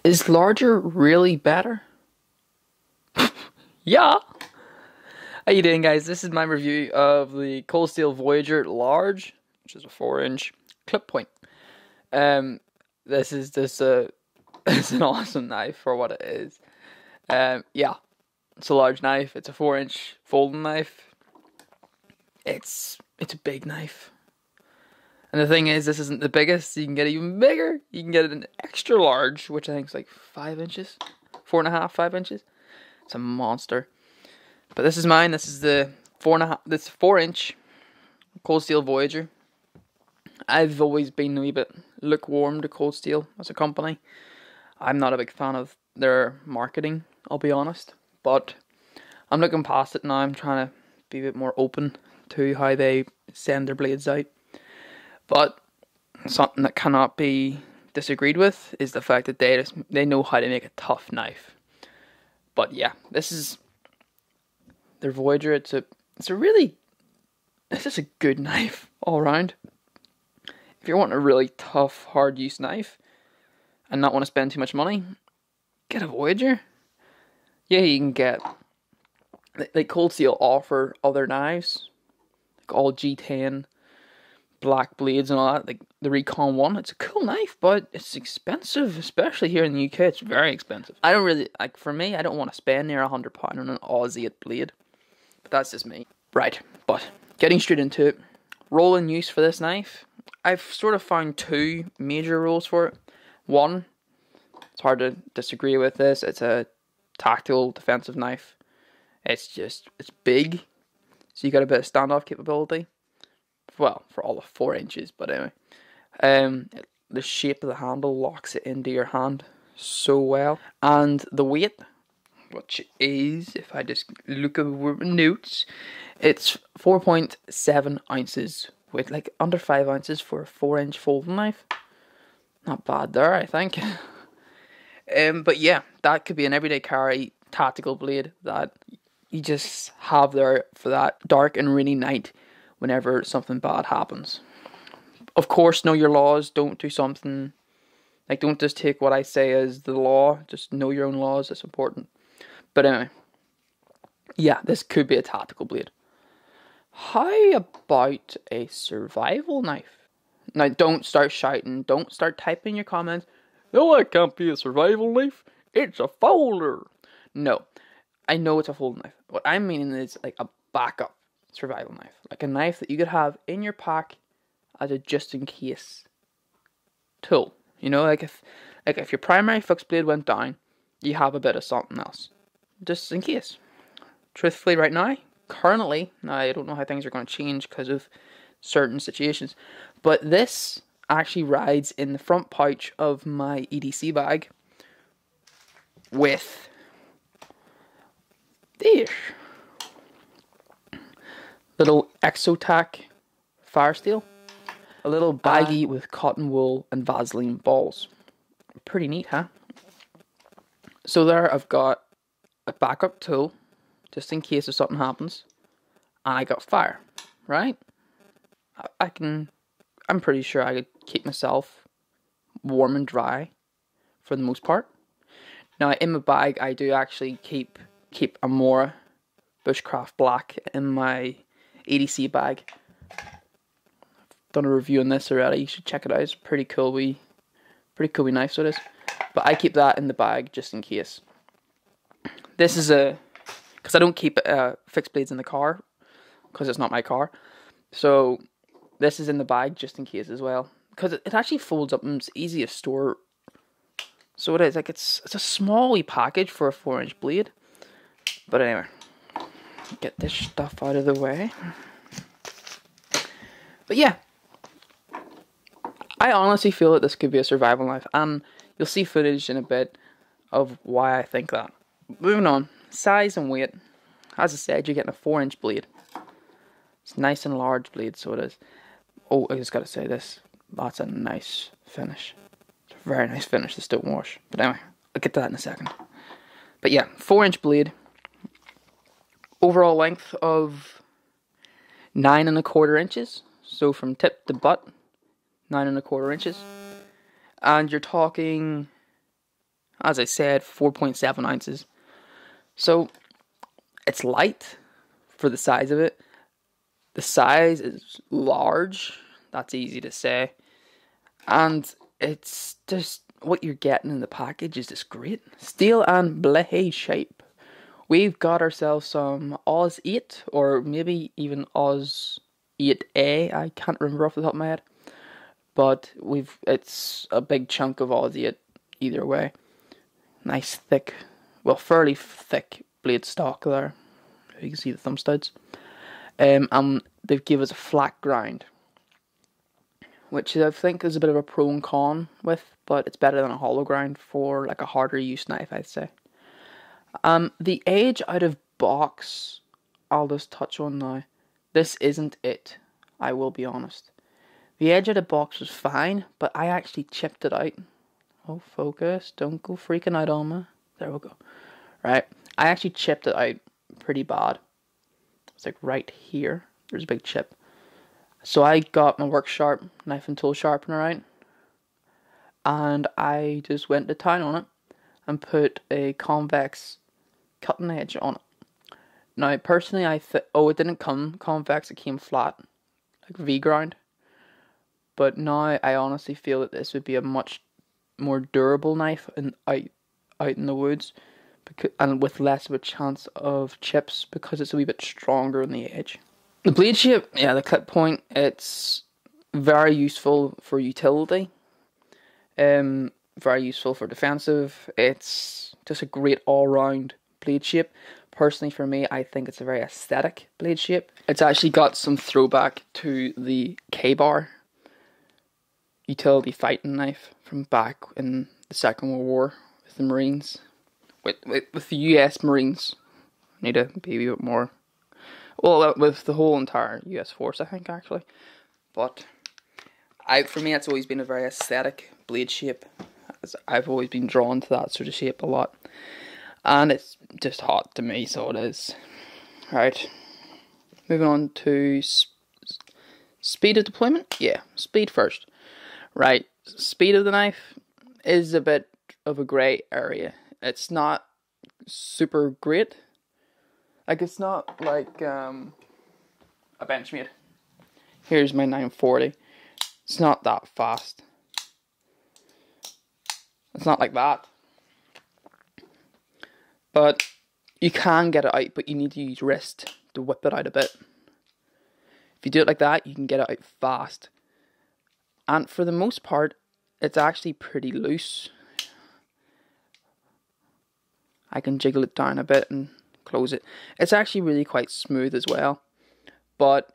Is larger really better? Yeah! How you doing, guys? This is my review of the ColdSteel Voyager Large, which is a 4-inch clip point. This is just it's an awesome knife for what it is. Yeah, it's a large knife. It's a 4-inch folding knife. It's a big knife. And the thing is, this isn't the biggest. You can get it even bigger. You can get it an extra large, which I think is like 5 inches, 4.5, 5 inches. It's a monster. But this is mine. This is the 4.5. This 4-inch ColdSteel Voyager. I've always been a wee bit lukewarm to ColdSteel as a company. I'm not a big fan of their marketing, I'll be honest. But I'm looking past it now. I'm trying to be a bit more open to how they send their blades out. But something that cannot be disagreed with is the fact that they know how to make a tough knife. But yeah, this is their Voyager. It's just a good knife all around. If you're wanting a really tough, hard use knife and not want to spend too much money, get a Voyager. Yeah, you can get like ColdSteel offer other knives, like all G10 black blades and all that, like the Recon 1. It's a cool knife, but it's expensive, especially here in the UK. It's very expensive. I don't really, like, for me, I don't want to spend near £100 on an Aussie blade, but that's just me. Right, but getting straight into it, role in use for this knife, I've sort of found two major roles for it. One, it's hard to disagree with this, it's a tactical defensive knife. It's big, so you got a bit of standoff capability. Well, for all of 4 inches, but anyway. The shape of the handle locks it into your hand so well. And the weight, which is, if I just look over my notes, it's 4.7 ounces, with like under 5 ounces for a 4-inch folding knife. Not bad there, I think. But yeah, that could be an everyday carry tactical blade that you just have there for that dark and rainy night whenever something bad happens. Of course, know your laws. Don't do something, like, don't just take what I say as the law. Just know your own laws. It's important. But anyway, yeah, this could be a tactical blade. How about a survival knife? Now, don't start shouting. Don't start typing your comments. No, it can't be a survival knife. It's a folder. No, I know it's a folding knife. What I'm meaning is like a backup survival knife, like a knife that you could have in your pack as a just in case tool. You know, like if your primary fixed blade went down, you have a bit of something else just in case. Truthfully, right now, currently, now I don't know how things are going to change because of certain situations, but this actually rides in the front pouch of my EDC bag with this little Exotac fire steel, a little baggie with cotton wool and Vaseline balls. Pretty neat, huh? So there I've got a backup tool, just in case if something happens, and I got fire, right? I'm pretty sure I could keep myself warm and dry for the most part. Now in my bag I do actually keep a Mora Bushcraft Black in my EDC bag. I've done a review on this already. You should check it out. It's pretty cool wee knife, so it is. But I keep that in the bag just in case. This is because I don't keep fixed blades in the car because it's not my car. So this is in the bag just in case as well. Because it actually folds up and it's easy to store. So it is, like, it's a small wee package for a 4-inch blade. But anyway, get this stuff out of the way. But yeah, I honestly feel that this could be a survival knife, and you'll see footage in a bit of why I think that. Moving on, size and weight. As I said, you're getting a 4-inch blade. It's a nice and large blade, so it is. Oh, I just gotta say this. That's a nice finish. It's a very nice finish, the stone wash. But anyway, I'll get to that in a second. But yeah, 4-inch blade. Overall length of 9.25 inches. So from tip to butt, 9.25 inches. And you're talking As I said, 4.7 ounces. So it's light for the size of it. The size is large. That's easy to say. And it's just what you're getting in the package is just great. Steel and blade shape. We've got ourselves some Oz 8 or maybe even Oz 8A. I can't remember off the top of my head. But it's a big chunk of Oz 8 either way. Nice thick, well, fairly thick blade stock there. You can see the thumb studs. And they've given us a flat grind, which I think is a bit of a pro and con with, but it's better than a hollow grind for like a harder use knife, I'd say. The edge out of box, I'll just touch on now. This isn't it, I will be honest. The edge out of box was fine, but I actually chipped it out. Oh, focus, don't go freaking out on me. There we go. Right, I actually chipped it out pretty bad. It's like right here, there's a big chip. So I got my work sharp knife and tool sharpener out, and I just went to town on it and put a convex cutting edge on it. Now, personally, it didn't come convex, it came flat, like V-ground. But now I honestly feel that this would be a much more durable knife out in the woods, and with less of a chance of chips because it's a wee bit stronger on the edge. The blade shape, yeah, the clip point, it's very useful for utility. Very useful for defensive. It's just a great all-round blade shape. Personally, for me, I think it's a very aesthetic blade shape. It's actually got some throwback to the K-bar utility fighting knife from back in the Second World War with the Marines. With the US Marines. Need to be a bit more. Well, with the whole entire US force, I think, actually. But for me, it's always been a very aesthetic blade shape. I've always been drawn to that sort of shape a lot. And it's just hot to me, so it is. Right. Moving on to speed of deployment. Yeah, speed first. Right. Speed of the knife is a bit of a grey area. It's not super great. Like, it's not like a Benchmade. Here's my 940. It's not that fast. It's not like that. But you can get it out, but you need to use wrist to whip it out a bit. If you do it like that, you can get it out fast. And for the most part, it's actually pretty loose. I can jiggle it down a bit and close it. It's actually really quite smooth as well. But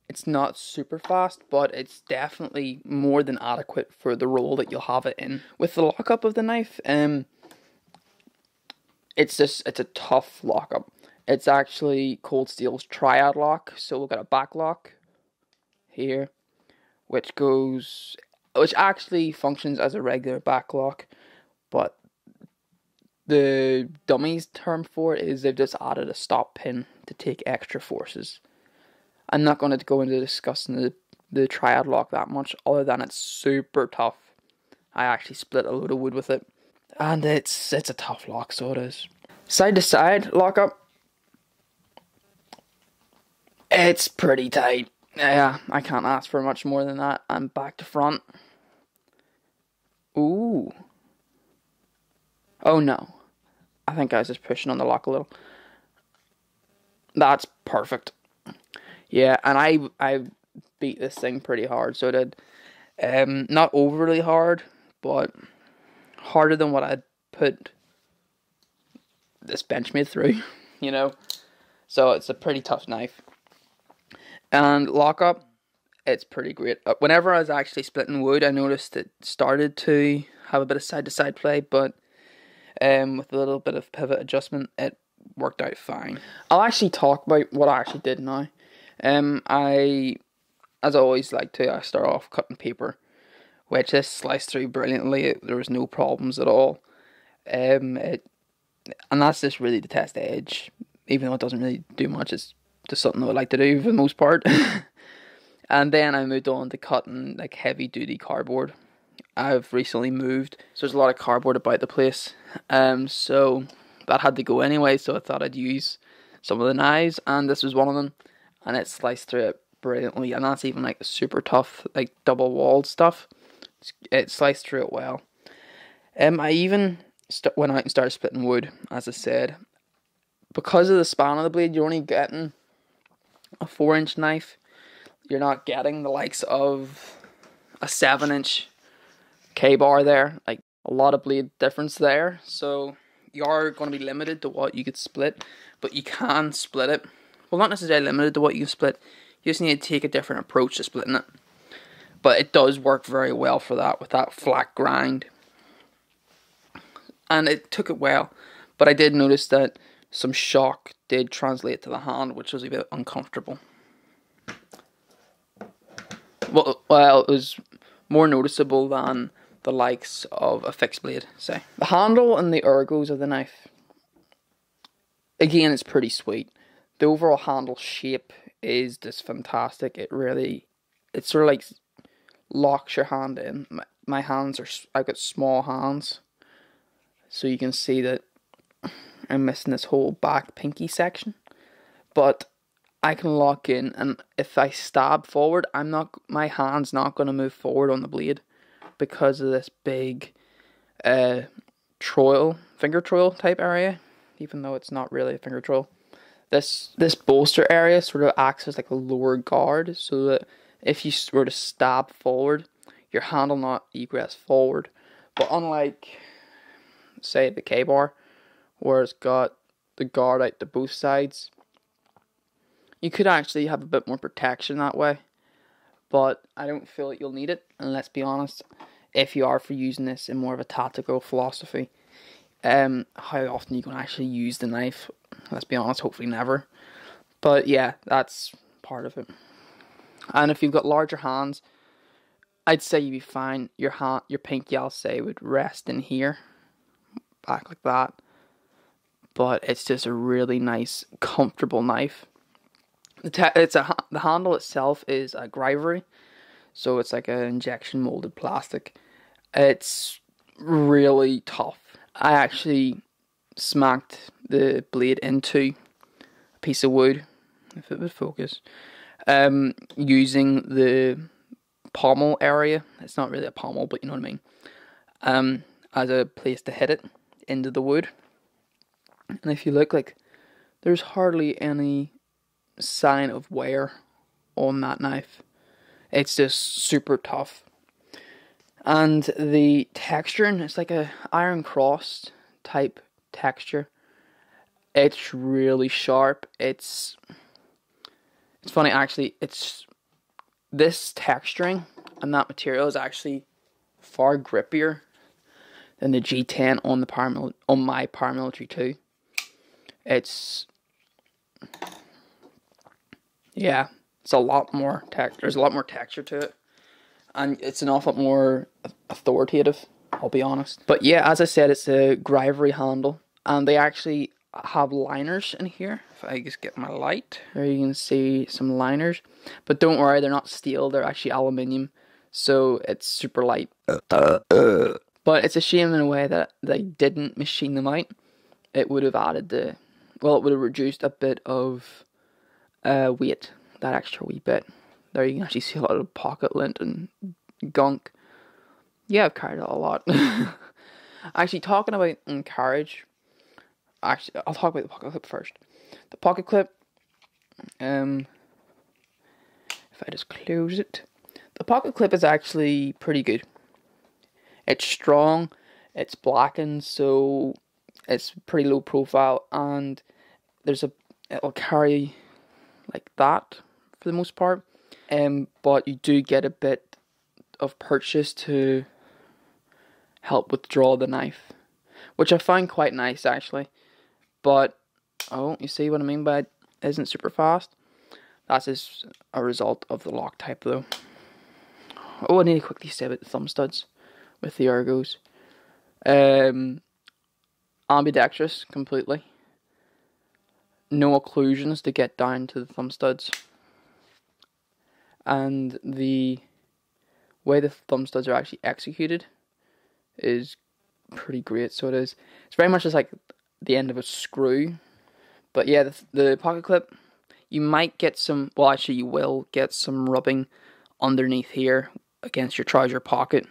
it's not super fast, but it's definitely more than adequate for the role that you'll have it in. With the lockup of the knife, it's a tough lockup. It's actually ColdSteel's triad lock. So we've got a back lock here, which actually functions as a regular back lock, but the dummies term for it is they've just added a stop pin to take extra forces. I'm not going to go into discussing the triad lock that much, other than it's super tough. I actually split a load of wood with it, and it's a tough lock, so it is. Side to side lockup, it's pretty tight. Yeah, I can't ask for much more than that. And back to front. Ooh. Oh no. I think I was just pushing on the lock a little. That's perfect. Yeah, and I beat this thing pretty hard, so I did. Not overly hard, but harder than what I'd put this Benchmade through, you know. So it's a pretty tough knife. And lockup, it's pretty great. Whenever I was actually splitting wood, I noticed it started to have a bit of side-to-side play, but with a little bit of pivot adjustment, it worked out fine. I'll actually talk about what I actually did now. I, as I always like to, I start off cutting paper, which this sliced through brilliantly. There was no problems at all. And that's just really to test the edge, even though it doesn't really do much. It's just something that I like to do for the most part. And then I moved on to cutting like heavy duty cardboard, I've recently moved, so there's a lot of cardboard about the place. So that had to go anyway, so I thought I'd use some of the knives, and this was one of them, and it sliced through it brilliantly, and that's even like super tough, like double walled stuff. It sliced through it well. I even went out and started splitting wood, as I said. Because of the span of the blade, you're only getting a 4-inch knife. You're not getting the likes of a 7-inch K-bar there. Like, a lot of blade difference there. So you are going to be limited to what you could split, but you can split it. Well, not necessarily limited to what you can split. You just need to take a different approach to splitting it. But it does work very well for that, with that flat grind. And it took it well. But I did notice that some shock did translate to the hand, which was a bit uncomfortable. Well, it was more noticeable than the likes of a fixed blade, say. The handle and the ergos of the knife, again, it's pretty sweet. The overall handle shape is just fantastic. It sort of like locks your hand in. My hands I've got small hands, so you can see that I'm missing this whole back pinky section, but I can lock in, and if I stab forward, my hand's not going to move forward on the blade because of this big finger troil type area, even though it's not really a finger troil. This bolster area sort of acts as like a lower guard, so that if you were to stab forward, your hand will not egress forward. But unlike, say, the K-bar, where it's got the guard out to both sides, you could actually have a bit more protection that way, but I don't feel like you'll need it. And let's be honest, if you are for using this in more of a tactical philosophy, how often are you going to actually use the knife? Let's be honest, hopefully never. But yeah, that's part of it. And if you've got larger hands, I'd say you'd be fine. Your pinky, I'll say, would rest in here, back like that. But it's just a really nice, comfortable knife. The handle itself is a Grivery, so it's like an injection molded plastic. It's really tough. I actually smacked the blade into a piece of wood, if it would focus, using the pommel area. It's not really a pommel, but you know what I mean. As a place to hit it into the wood. And if you look, like, there's hardly any sign of wear on that knife. It's just super tough. And the texturing, it's like a iron cross type texture. It's really sharp. It's funny, actually. This texturing and that material is actually far grippier than the G10 on my paramilitary 2. It's a lot more there's a lot more texture to it, and it's an awful lot more authoritative, I'll be honest. But yeah, as I said, it's a Grivery handle, and they actually have liners in here. If I just get my light, there you can see some liners, but don't worry, they're not steel, they're actually aluminium, so it's super light. But it's a shame in a way that they didn't machine them out. It would have added it would have reduced a bit of weight, that extra wee bit. There you can actually see a lot of pocket lint and gunk. Yeah, I've carried it a lot. Actually, talking about carriage, I'll talk about the pocket clip first. The pocket clip, if I just close it, the pocket clip is actually pretty good. It's strong, it's blackened, so it's pretty low profile, and it'll carry like that for the most part. But you do get a bit of purchase to help withdraw the knife, which I find quite nice actually. But you see what I mean by it isn't super fast? That's just a result of the lock type though. I need to quickly say about the thumb studs with the ergos. Ambidextrous completely. No occlusions to get down to the thumb studs. And the way the thumb studs are actually executed is pretty great. So it is. It's very much just like the end of a screw. But yeah, the pocket clip, you might get some, well actually you will get some rubbing underneath here against your trouser pocket.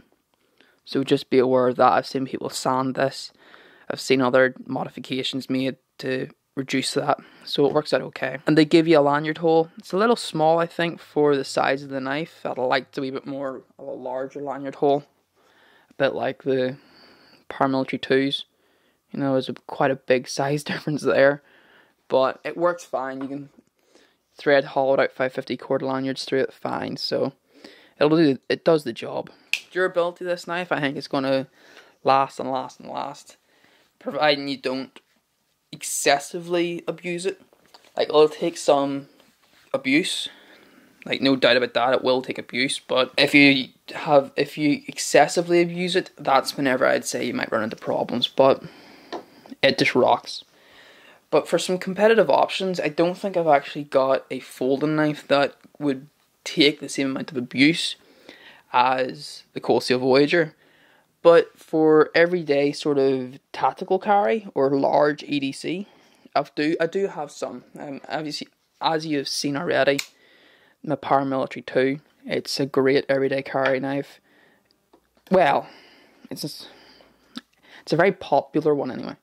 So just be aware of that. I've seen people sand this. I've seen other modifications made to reduce that. So it works out okay. And they give you a lanyard hole. It's a little small, I think, for the size of the knife. I'd like to be a bit more of a larger lanyard hole. A bit like the paramilitary 2s. You know, there's quite a big size difference there. But it works fine. You can thread hollowed out 550 cord lanyards through it fine. So it does the job. Durability of this knife, I think it's going to last and last and last, providing you don't excessively abuse it. Like, it'll take some abuse, like, no doubt about that, it will take abuse, but if you excessively abuse it, that's whenever I'd say you might run into problems, but it just rocks. But for some competitive options, I don't think I've actually got a folding knife that would take the same amount of abuse as the ColdSteel Voyager. But for everyday sort of tactical carry or large EDC, I do have some. Obviously, as you've seen already, my paramilitary 2, it's a great everyday carry knife. Well, it's a very popular one anyway.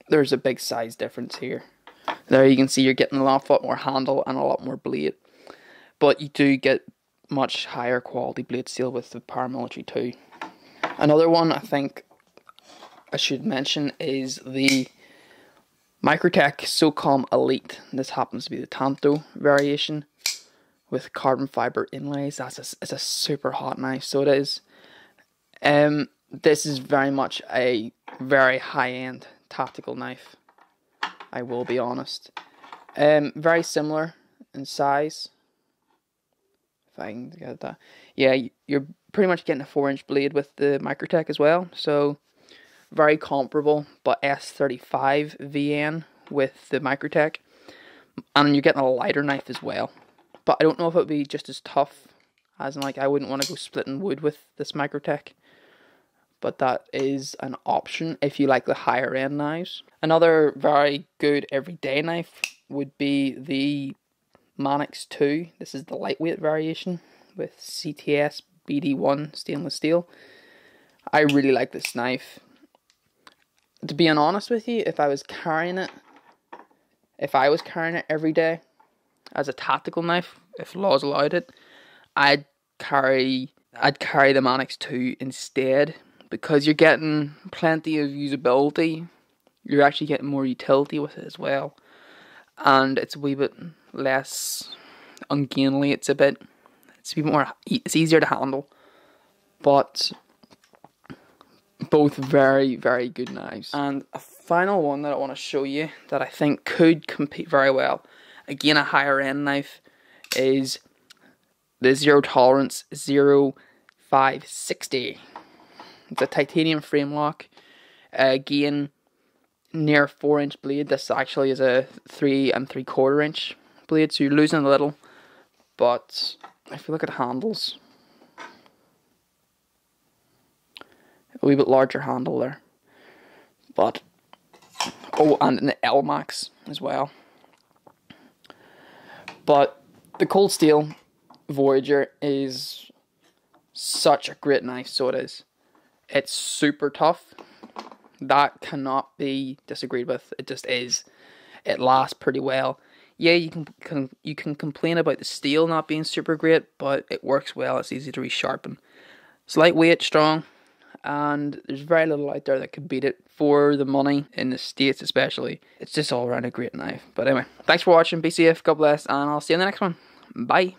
There's a big size difference here. There you can see you're getting a lot more handle and a lot more blade. But you do get much higher quality blade steel with the paramilitary 2. Another one I think I should mention is the Microtech SOCOM Elite. This happens to be the Tanto variation with carbon fiber inlays. It's a super hot knife, so it is. This is very much a very high-end tactical knife, I will be honest. Very similar in size. If I can get that. Yeah, you're pretty much getting a 4-inch blade with the Microtech as well. So, very comparable, but S35 VN with the Microtech. And you're getting a lighter knife as well. But I don't know if it would be just as tough. As in, like, I wouldn't want to go splitting wood with this Microtech. But that is an option if you like the higher end knives. Another very good everyday knife would be the Manix 2. This is the lightweight variation with CTS BD1 stainless steel. I really like this knife. To be honest with you, if I was carrying it every day as a tactical knife, if laws allowed it, I'd carry the Manix 2 instead, because you're getting plenty of usability. You're actually getting more utility with it as well, and it's a wee bit less ungainly. It's a bit more. It's easier to handle, but both very, very good knives. And a final one that I want to show you that I think could compete very well, again a higher end knife, is the Zero Tolerance 0560. It's a titanium frame lock. Again, near 4-inch blade. This actually is a 3 3/4 inch blade, so you're losing a little. But if you look at handles, a wee bit larger handle there. But and an L Max as well. But the ColdSteel Voyager is such a great knife, so it is. It's super tough. That cannot be disagreed with. It just is. It lasts pretty well. Yeah, you can complain about the steel not being super great, but it works well. It's easy to resharpen. It's lightweight, strong, and there's very little out there that can beat it for the money in the States, especially. It's just all around a great knife. But anyway, thanks for watching. Be safe. God bless, and I'll see you in the next one. Bye.